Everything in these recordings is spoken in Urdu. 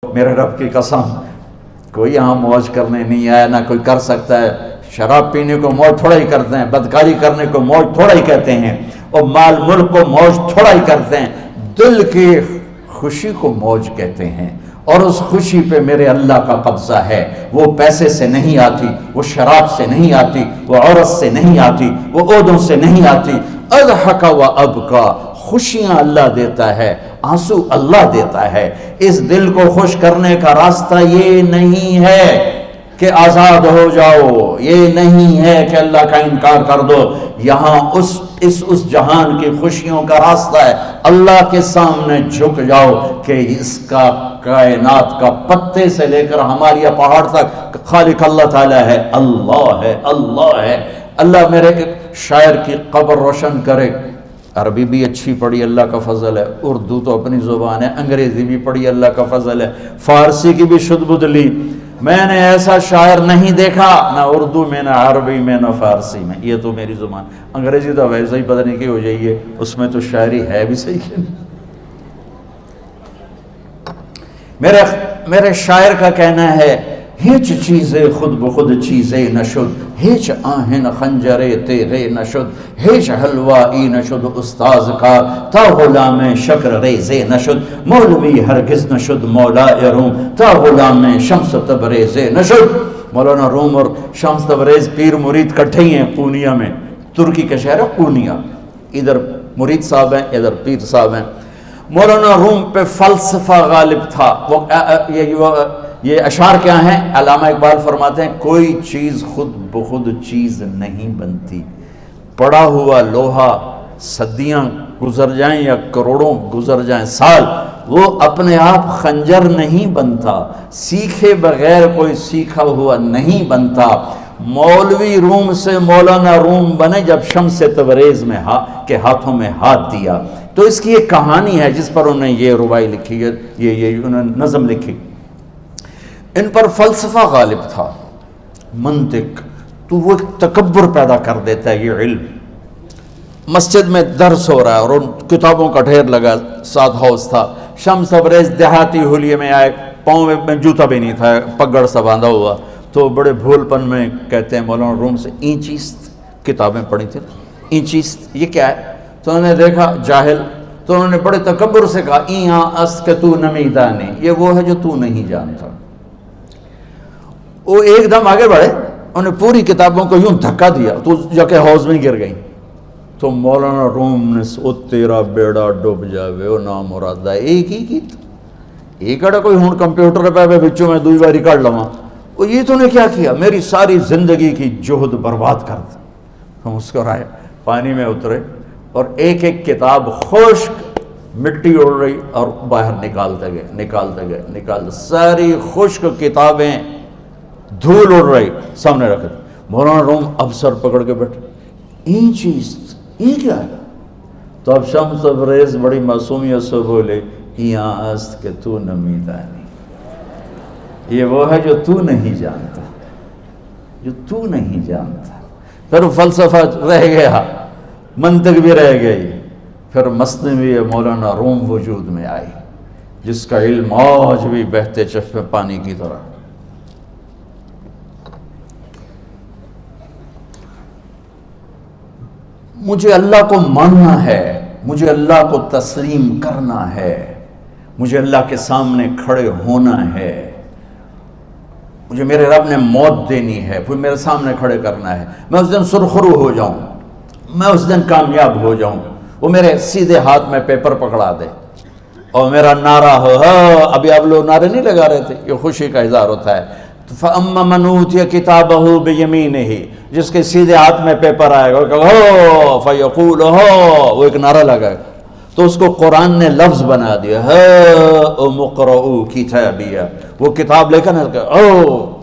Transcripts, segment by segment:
میرے رب کی قسم کوئی یہاں موج کرنے نہیں آیا، نہ کوئی کر سکتا ہے۔ شراب پینے کو موج تھوڑا ہی کرتے ہیں، بدکاری کرنے کو موج تھوڑا ہی کہتے ہیں، اور مال ملک کو موج تھوڑا ہی کرتے ہیں، دل کی خوشی کو موج کہتے ہیں۔ اور اس خوشی پہ میرے اللہ کا قبضہ ہے، وہ پیسے سے نہیں آتی، وہ شراب سے نہیں آتی، وہ عورت سے نہیں آتی، وہ عہدوں سے نہیں آتی۔ اضحک و ابکا، خوشیاں اللہ دیتا ہے، آنسو اللہ دیتا ہے۔ اس دل کو خوش کرنے کا راستہ یہ نہیں ہے کہ آزاد ہو جاؤ، یہ نہیں ہے کہ اللہ کا انکار کر دو۔ یہاں اس جہان کی خوشیوں کا راستہ ہے اللہ کے سامنے جھک جاؤ کہ اس کا کائنات کا پتے سے لے کر ہمارے پہاڑ تک خالق اللہ تعالیٰ ہے، اللہ ہے، اللہ ہے۔ اللہ میرے شاعر کی قبر روشن کرے۔ عربی بھی اچھی پڑھی، اللہ کا فضل ہے، اردو تو اپنی زبان ہے، انگریزی بھی پڑھی، اللہ کا فضل ہے، فارسی کی بھی شد بد لی۔ میں نے ایسا شاعر نہیں دیکھا، نہ اردو میں، نہ عربی میں، نہ فارسی میں، یہ تو میری زبان۔ انگریزی تو ویسے ہی پتہ نہیں کی ہو جائیے، اس میں تو شاعری ہے بھی صحیح ہے۔ میرے شاعر کا کہنا ہے، ہیچ چیزیں خود بخود چیزیں نشد، ہیچ آہن خنجرے تیغے نشد، ہیچ حلوائی نشد استاذ کا، تا غلام شکر ریزے نشد، مولوی ہرگز نشد مولا روم، تا غلام شمس تبریز نشد۔ مولانا روم اور شمس تبریز پیر مرید کٹھے ہی ہیں پونیا میں، ترکی کا شہر ہے پونیا، ادھر مرید صاحب ہیں، ادھر پیر صاحب ہیں۔ مولانا روم پہ فلسفہ غالب تھا۔ یہ اشعار کیا ہیں؟ علامہ اقبال فرماتے ہیں، کوئی چیز خود بخود چیز نہیں بنتی، پڑا ہوا لوہا صدیاں گزر جائیں یا کروڑوں گزر جائیں سال، وہ اپنے آپ خنجر نہیں بنتا، سیکھے بغیر کوئی سیکھا ہوا نہیں بنتا۔ مولوی روم سے مولانا روم بنے جب شمس تبریز میں کے ہاتھوں میں ہاتھ دیا۔ تو اس کی ایک کہانی ہے جس پر انہوں نے یہ ربائی لکھی ہے، یہ انہوں نے نظم لکھی۔ ان پر فلسفہ غالب تھا، منطق، تو وہ تکبر پیدا کر دیتا ہے یہ علم۔ مسجد میں درس ہو رہا ہے اور ان کتابوں کا ڈھیر لگا، ساتھ ہاؤس تھا۔ شمس تبریز دیہاتی حلیے میں آئے، پاؤں میں جوتا بھی نہیں تھا، پگڑ سا باندھا ہوا، تو بڑے بھول پن میں کہتے ہیں مولانا روم سے، اینچیست کتابیں پڑھی تھیں، اینچیست یہ کیا ہے؟ تو انہوں نے دیکھا جاہل، تو انہوں نے بڑے تکبر سے کہا، ایہاں است کہ تو نمیدانی، یہ وہ ہے جو تو نہیں جانتا۔ وہ ایک دم آگے بڑھے، انہیں پوری کتابوں کو یوں دھکا دیا تو جا کے حوض میں گر گئی۔ تو مولانا روم نے او تیرا بیڑا ڈوب جاوے او نام مرادہ، ایک ہی کی ایک اڑا کوئی ہون کمپیوٹر پہ بچوں میں دوئی باری کر لواں، وہ یہ تو نے کیا کیا، میری ساری زندگی کی جہد برباد کر دی۔ ہم مسکرائے، پانی میں اترے اور ایک ایک کتاب خشک مٹی اڑ رہی اور باہر نکالتے گئے، ساری خشک کتابیں دھول اڑ رہی سامنے رکھے۔ مولانا روم اب سر پکڑ کے بیٹھے، این چیز یہ کیا ہے؟ تو اب شمس تبریز بڑی معصومیت سے بولے، یہاں است کہ تو نمیدانی، یہ وہ ہے جو تو نہیں جانتا، جو تو نہیں جانتا۔ پھر فلسفہ رہ گیا، منطق بھی رہ گئی، پھر مثنوی مولانا روم وجود میں آئی، جس کا علم آج بھی بہتے چشمے پانی کی طرح۔ مجھے اللہ کو ماننا ہے، مجھے اللہ کو تسلیم کرنا ہے، مجھے اللہ کے سامنے کھڑے ہونا ہے، مجھے میرے رب نے موت دینی ہے، پھر میرے سامنے کھڑے کرنا ہے، میں اس دن سرخرو ہو جاؤں، میں اس دن کامیاب ہو جاؤں، وہ میرے سیدھے ہاتھ میں پیپر پکڑا دے اور میرا نعرہ ہو، ابھی آپ لوگ نعرے نہیں لگا رہے تھے، یہ خوشی کا اظہار ہوتا ہے۔ فَأَمَّا مَنْ أُوتِيَ كِتَابَهُ بِيَمِينِهِ، جس کے سیدھے ہاتھ میں پیپر آئے گا، ہو فَيَقُولُ ہو، وہ ایک نعرہ لگائے گا، تو اس کو قرآن نے لفظ بنا دیا، هَاؤْمُ اقْرَءُوا كِتَابِيَهْ، وہ کتاب لے کر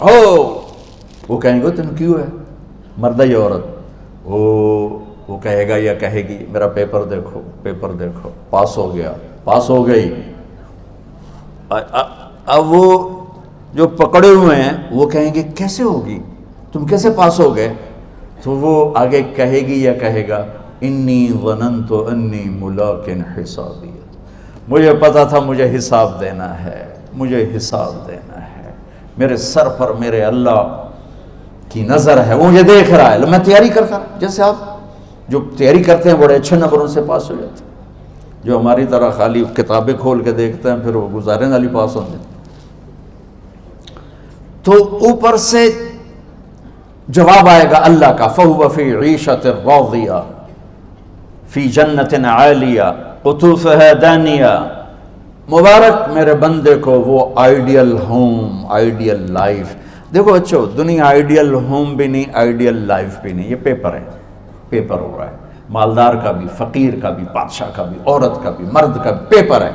ہو، وہ کہیں گے تم کیوں ہے، مرد یا عورت، وہ کہے گا یا کہے گی، میرا پیپر دیکھو، پیپر دیکھو، پاس ہو گیا، پاس ہو گئی۔ اب وہ جو پکڑے ہوئے ہیں وہ کہیں گے کیسے ہوگی، تم کیسے پاس ہو گئے؟ تو وہ آگے کہے گی یا کہے گا، انی ظننت انی ملاق حسابی، مجھے پتا تھا مجھے حساب دینا ہے، مجھے حساب دینا ہے، میرے سر پر میرے اللہ کی نظر ہے، وہ مجھے دیکھ رہا ہے۔ میں تیاری کرتا ہوں، جیسے آپ جو تیاری کرتے ہیں بڑے اچھے نمبروں سے پاس ہو جاتے ہیں، جو ہماری طرح خالی کتابیں کھول کے دیکھتے ہیں پھر وہ گزارے والی پاس ہوتے ہیں۔ تو اوپر سے جواب آئے گا اللہ کا، فَهُوَ فِي عِيشَةٍ رَاضِيَةٍ فِي جَنَّةٍ عَالِيَةٍ قُطُوفُهَا دَانِيَةٌ۔ مبارک میرے بندے کو وہ آئیڈیل ہوم، آئیڈیل لائف۔ دیکھو بچو، دنیا آئیڈیل ہوم بھی نہیں، آئیڈیل لائف بھی نہیں، یہ پیپر ہے، پیپر ہو رہا ہے، مالدار کا بھی، فقیر کا بھی، بادشاہ کا بھی، عورت کا بھی، مرد کا بھی پیپر ہے۔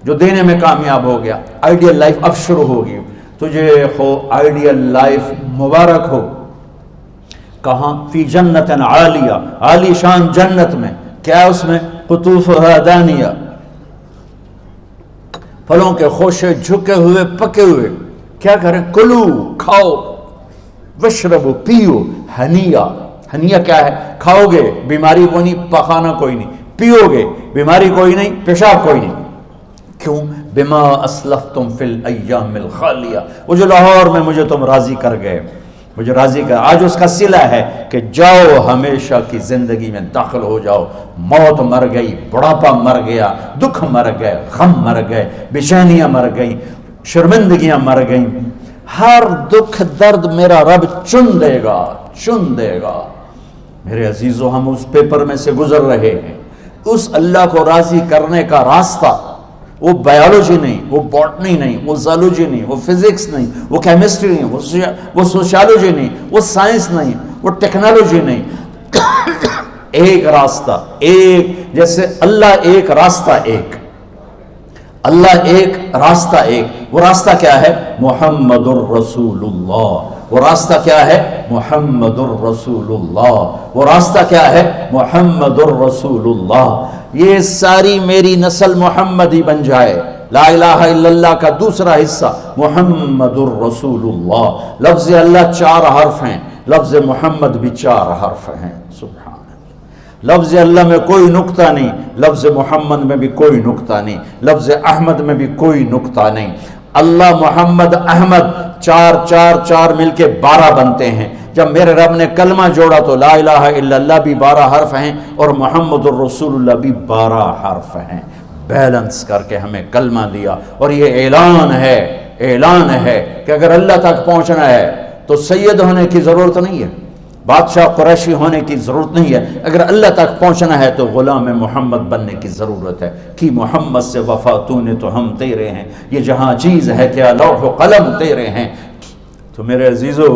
جو دینے میں کامیاب ہو گیا، آئیڈیل لائف اب شروع ہوگی۔ تجھے ہو آئیڈیل لائف مبارک ہو۔ کہاں؟ فی جنت عالیہ، عالی شان جنت میں، کیا اس میں؟ قطوفها دانیہ، پھلوں کے خوشے جھکے ہوئے پکے ہوئے۔ کیا کریں؟ کلو، کھاؤ، وشربو، پیو، ہنیا۔ ہنیا کیا ہے؟ کھاؤ گے بیماری کوئی نہیں، پخانا کوئی نہیں، پیو گے بیماری کوئی نہیں، پیشاب کوئی نہیں۔ کیوں؟ بما اسلفتم فی الایام الخالیہ، وہ جو لاہور میں مجھے تم راضی کر گئے، مجھے راضی کر، آج اس کا صلہ ہے کہ جاؤ ہمیشہ کی زندگی میں داخل ہو جاؤ۔ موت مر گئی، بڑھاپا مر گیا، دکھ مر گئے، غم مر گئے، بے چینیاں مر گئیں، شرمندگیاں مر گئیں۔ ہر دکھ درد میرا رب چن دے گا، چن دے گا۔ میرے عزیزو، ہم اس پیپر میں سے گزر رہے ہیں۔ اس اللہ کو راضی کرنے کا راستہ، وہ بایولوجی نہیں، وہ باٹنی نہیں، وہ زالوجی نہیں، وہ فزکس نہیں، وہ کیمسٹری نہیں، وہ سوشیالوجی نہیں، وہ سائنس نہیں، وہ ٹیکنالوجی نہیں۔ ایک راستہ، ایک، جیسے اللہ ایک، راستہ ایک، اللہ ایک، راستہ ایک۔ وہ راستہ کیا ہے؟ محمد الرسول اللہ۔ وہ راستہ کیا ہے؟ محمد الرسول اللہ۔ وہ راستہ کیا ہے؟ محمد الرسول اللہ۔ یہ ساری میری نسل محمدی بن جائے۔ لا الہ الا اللہ کا دوسرا حصہ محمد الرسول اللہ۔ لفظ اللہ 4 حرف ہیں، لفظ محمد بھی 4 حرف ہیں۔ سبحان اللہ۔ لفظ اللہ میں کوئی نقطہ نہیں، لفظ محمد میں بھی کوئی نقطہ نہیں، لفظ احمد میں بھی کوئی نقطہ نہیں۔ اللہ، محمد، احمد، 4 4 4 مل کے 12 بنتے ہیں۔ جب میرے رب نے کلمہ جوڑا تو لا الہ الا اللہ بھی 12 حرف ہیں اور محمد الرسول اللہ بھی 12 حرف ہیں۔ بیلنس کر کے ہمیں کلمہ دیا، اور یہ اعلان ہے، اعلان ہے کہ اگر اللہ تک پہنچنا ہے تو سید ہونے کی ضرورت نہیں ہے، بادشاہ قریشی ہونے کی ضرورت نہیں ہے۔ اگر اللہ تک پہنچنا ہے تو غلام محمد بننے کی ضرورت ہے۔ کہ محمد سے وفا تو نے تو ہم تیرے ہیں، یہ جہاں چیز ہے کیا لوح و قلم تیرے ہیں۔ تو میرے عزیزو،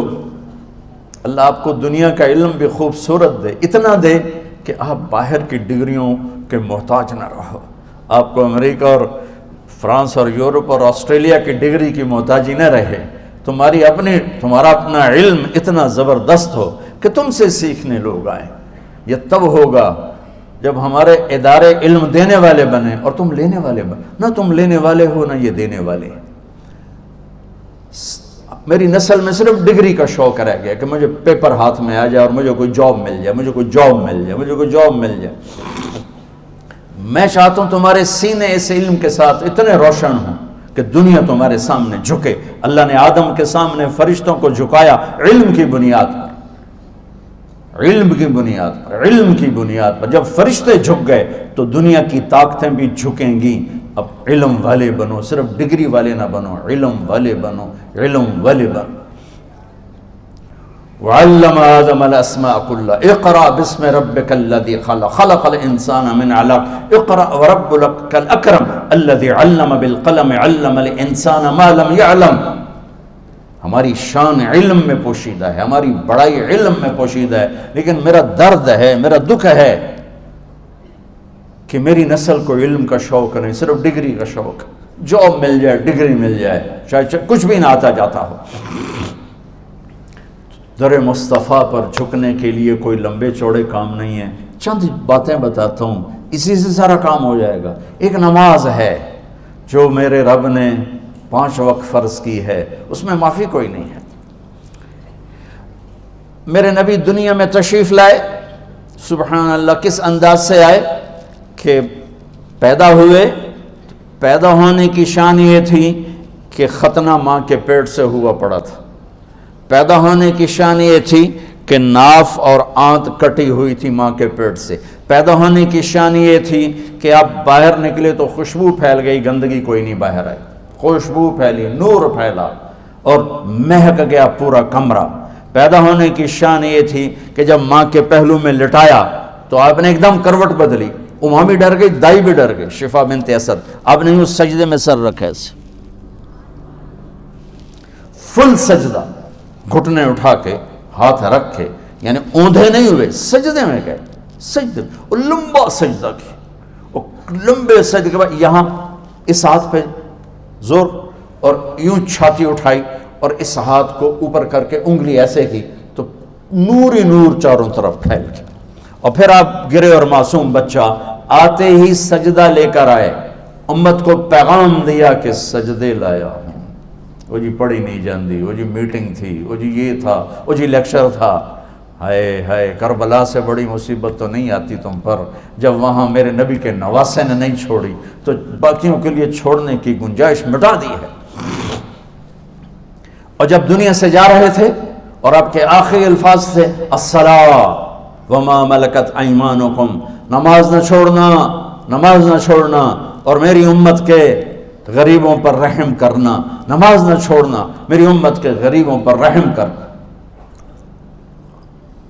اللہ آپ کو دنیا کا علم بھی خوبصورت دے، اتنا دے کہ آپ باہر کی ڈگریوں کے محتاج نہ رہو، آپ کو امریکہ اور فرانس اور یورپ اور آسٹریلیا کی ڈگری کی محتاجی نہ رہے، تمہارا اپنا علم اتنا زبردست ہو کہ تم سے سیکھنے لوگ آئیں۔ یہ تب ہوگا جب ہمارے ادارے علم دینے والے بنے اور تم لینے والے بنے، نہ تم لینے والے ہو نہ یہ دینے والے۔ میری نسل میں صرف ڈگری کا شوق رہ گیا کہ مجھے پیپر ہاتھ میں آ جائے اور مجھے کوئی جاب مل جائے، مجھے کوئی جاب مل جائے، مجھے کوئی جاب مل جائے۔ میں چاہتا ہوں تمہارے سینے اس علم کے ساتھ اتنے روشن ہوں کہ دنیا تمہارے سامنے جھکے۔ اللہ نے آدم کے سامنے فرشتوں کو جھکایا علم کی بنیاد پر، علم کی بنیاد پر، علم کی بنیاد پر۔ جب فرشتے جھک گئے تو دنیا کی طاقتیں بھی جھکیں گی۔ اب علم والے بنو، صرف ڈگری والے نہ بنو، علم والے بنو، علم والے بنو۔ وعلم آدم الاسماء كلها اقرأ باسم ربك الذي خلق خلق الانسان من علق اقرأ وربك الاكرم الذي علم بالقلم علم الانسان ما لم يعلم۔ ہماری شان علم میں پوشیدہ ہے، ہماری بڑائی علم میں پوشیدہ ہے، لیکن میرا درد ہے، میرا دکھ ہے کہ میری نسل کو علم کا شوق نہیں، صرف ڈگری کا شوق۔ جاب مل جائے، ڈگری مل جائے، چاہے کچھ بھی نہ آتا جاتا ہو۔ در مصطفیٰ پر جھکنے کے لیے کوئی لمبے چوڑے کام نہیں ہیں، چند باتیں بتاتا ہوں، اسی سے سارا کام ہو جائے گا۔ ایک نماز ہے جو میرے رب نے 5 وقت فرض کی ہے، اس میں معافی کوئی نہیں ہے۔ میرے نبی دنیا میں تشریف لائے، سبحان اللہ، کس انداز سے آئے کہ پیدا ہوئے، پیدا ہونے کی شان یہ تھی کہ ختنہ ماں کے پیٹ سے ہوا پڑا تھا۔ پیدا ہونے کی شان یہ تھی کہ ناف اور آنت کٹی ہوئی تھی ماں کے پیٹ سے۔ پیدا ہونے کی شان یہ تھی کہ آپ باہر نکلے تو خوشبو پھیل گئی، گندگی کوئی نہیں باہر آئی، خوشبو پھیلی، نور پھیلا اور مہک گیا پورا کمرہ۔ پیدا ہونے کی شان یہ تھی کہ جب ماں کے پہلو میں لٹایا تو آپ نے ایک دم کروٹ بدلی، ماں بھی ڈر گئی، دائی بھی ڈر گئی، شفا بنت اسد۔ آپ نے اس سجدے میں سر رکھا ایسے، فل سجدہ، گھٹنے اٹھا کے ہاتھ رکھ کے، یعنی اوندھے نہیں ہوئے، سجدے میں گئے، سجدے اور لمبا سجدہ کی، اور لمبے سجدے کے بعد یہاں اس ہاتھ پہ زور اور یوں چھاتی اٹھائی اور اس ہاتھ کو اوپر کر کے انگلی ایسے کی تو نور ہی نور چاروں طرف پھیل گیا، اور پھر آپ گرے اور معصوم بچہ آتے ہی سجدہ لے کر آئے، امت کو پیغام دیا کہ سجدے لایا ہوں۔ وہ جی پڑھی نہیں جاندی، وہ جی میٹنگ تھی، وہ جی یہ تھا، وہ جی لیکچر تھا، ہائے ہائے کربلا سے بڑی مصیبت تو نہیں آتی تم پر جب وہاں میرے نبی کے نواسے نے نہیں چھوڑی تو باقیوں کے لیے چھوڑنے کی گنجائش مٹا دی ہے۔ اور جب دنیا سے جا رہے تھے اور آپ کے آخری الفاظ تھے الصلاۃ وما ملکت ایمانکم، نماز نہ چھوڑنا، نماز نہ چھوڑنا، اور میری امت کے غریبوں پر رحم کرنا، نماز نہ چھوڑنا، میری امت کے غریبوں پر رحم کر۔